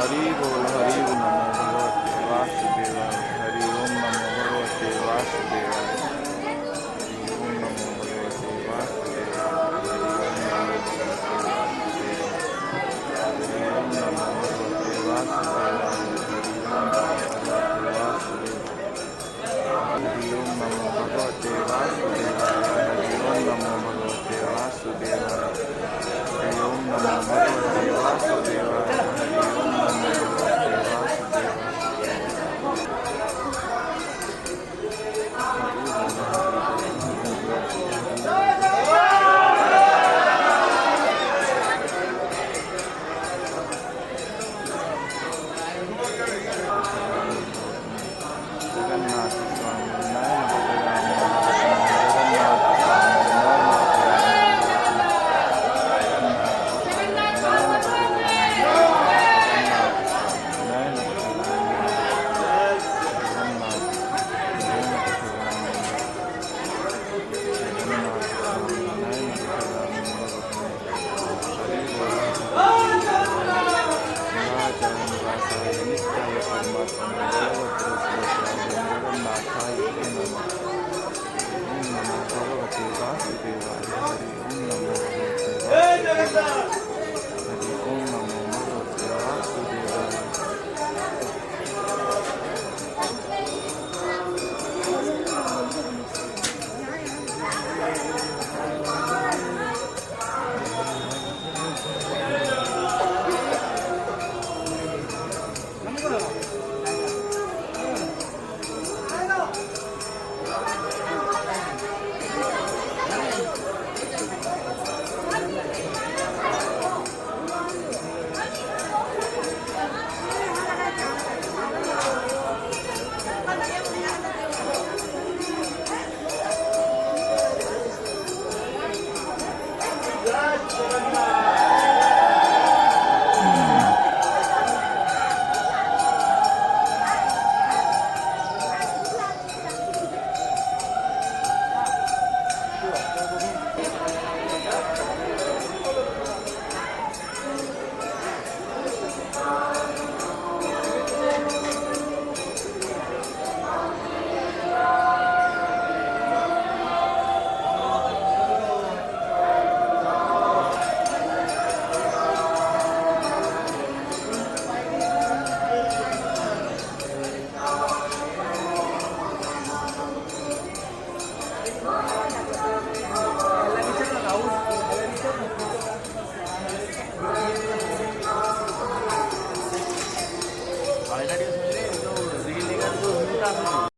हरि बोल नमो भगवते वासुदेवाय। हरि ओम नमो भगवते वासुदेवाय। हरि ओम नमो भगवते वासुदेवाय। हरि ओम नमो भगवते वासुदेवाय। हरि ओम नमो भगवते वासुदेवाय। हरि ओम नमो भगवते वासुदेवाय। हरि ओम नमो भगवते वासुदेवाय। जगन्नाथ स्वामी नयन Sure.